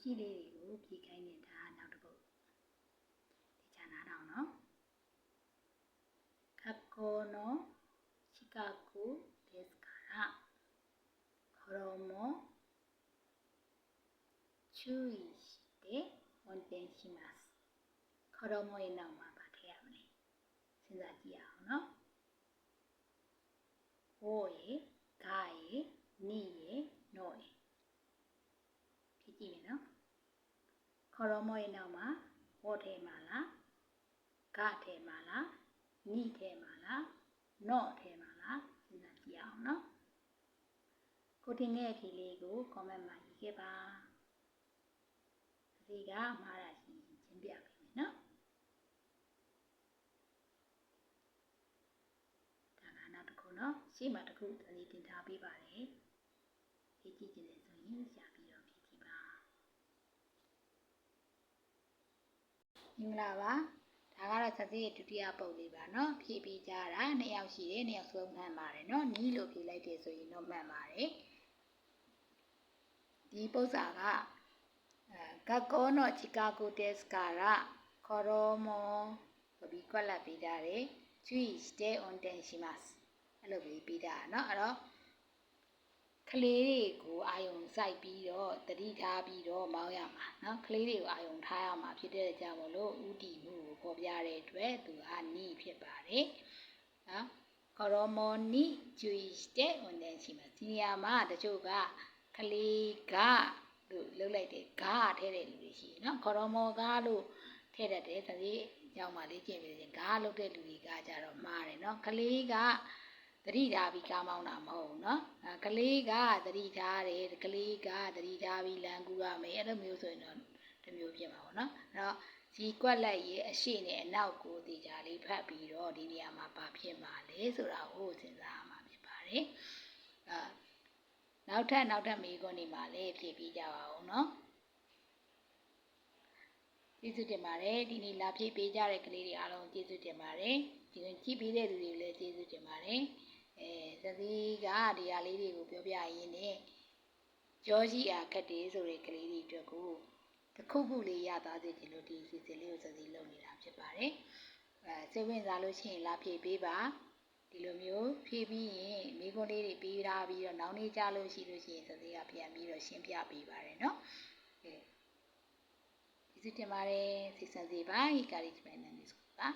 ရှိလေးတွေကိုဖြည့်ခိုင်းနေတာနောက်တစ်ပုဒ်ဒီချာနာတော့နော်学校の近くですから衣注意して運転します衣ရဲ့နောက်မှာဗာထည့်ရမလဲစဉ်းစားကြည့်အောင်နော်ဟိုရေဂါရေနိရေနောရေဖြည့်ကြည့်မယ်နော်衣ရဲ့နောက်မှာဟိုထည့်မှာလားဂါထည့်မှာလားနိထဲမှာလားနော့ထဲမှာလားစဉ်းစားကြည့်အောင်နော်ကိုတင်တဲ့အဖြေလေးကို comment မှာရေးခဲ့ပါဒီကမှားတာရှိရင်ရှင်းပြပေးမယ်နော်ဒါကနောက်တစ်ခုနော်ရှေ့မှာတစ်ခုသတိတင်ထားပေးပါတယ်ဖြည့်ကြည့်ခြင်းနဲ့ဆိုရင်ရှာပြီးတော့ဖြည့်ကြည့်ပါမင်္ဂလာပါဒါကတော့ဆက်စီရဲ့ဒုတိယပုံလေးပါเนาะဖြည့်ပြီးကြတာ2ယောက်ရှိတယ်2ယောက်ဆုံးမှန်ပါတယ်เนาะနီးလို့ဖြည့်လိုက်တယ်ဆိုရင်တော့မှန်ပါတယ်ဒီပု္ပ္ပာက学校の近くですから衣ဆိုပြီးကွက်လက်ပေးထားတယ်注意して運転しますအဲ့လိုပေးတာเนาะအဲ့တော့ကလေးတွေကိုအာယုံစိုက်ပြီးတော့တတိထားပြီးတော့မောင်းရမှာเนาะကလေးတွေကိုအာယုံထားရမှာဖြစ်တဲ့ကြောင့်မလို့ဥတီမှုကိုပေါ်ပြတဲ့အတွက်သူကနီးဖြစ်ပါတယ်เนาะ衣に注意して運転しますဒီနေရာမှာတချို့ကကလေးကလို့လှုပ်လိုက်တယ်ဂါထည့်တဲ့လူတွေရှိတယ်เนาะ衣ကလို့ထည့်တတ်တယ်သတိကြောင့်မှလေ့ကျင့်ပြီးရင်ဂါလှုပ်တဲ့လူတွေကကြတော့မှားတယ်เนาะကလေးကသတိထားပြီးကားမောင်းတာမဟုတ်ဘူးเนาะကလေးကသတိထားတယ်ကလေးကသတိထားပြီးလမ်းကူးရမယ်အဲ့လိုမျိုးဆိုရင်တော့တမျိုးဖြစ်မှာပေါ့เนาะအဲ့တော့ဒီကွက်လက်ရဲ့အရှိနဲ့အနောက်ကိုဒီကြလေးဖတ်ပြီးတော့ဒီနေရာမှာဘာဖြစ်မှာလဲဆိုတာကိုစဉ်းစားရမှာဖြစ်ပါတယ်နောက်ထပ်မေးခွန်းတွေမှာလည်းဖြည့်ပြီးကြပါဦးเนาะကျေးဇူးတင်ပါတယ်ဒီနေ့လာဖြည့်ပေးကြတဲ့ကလေးတွေအားလုံးကျေးဇူးတင်ပါတယ်ဒီကြည့်ပေးတဲ့လူတွေလည်းကျေးဇူးတင်ပါတယ်သတိကဒီဟာလေးတွေကိုပြောပြရင်းနဲ့ကြောရှိအားခက်တယ်ဆိုတဲ့ကလေးတွေအတွက်ကိုတစ်ခုခုလေးရသွားစေချင်လို့ဒီစီစဉ်လေးကိုစစီလုပ်နေတာဖြစ်ပါတယ်စိတ်ဝင်စားလို့ရှိရင်လာဖြည့်ပေးပါဒီလိုမျိုးဖြည့်ပြီးရင်မိခွန်းလေးတွေပေးထားပြီးတော့နောက်နေ့ကြလို့ရှိရင်စစီကပြန်ပြီးတော့ရှင်းပြပေးပါတယ်เนาะကျေးဇူးတင်ပါတယ်စိတ်ဆက်စေပါ encouragement နဲ့ဆိုပါ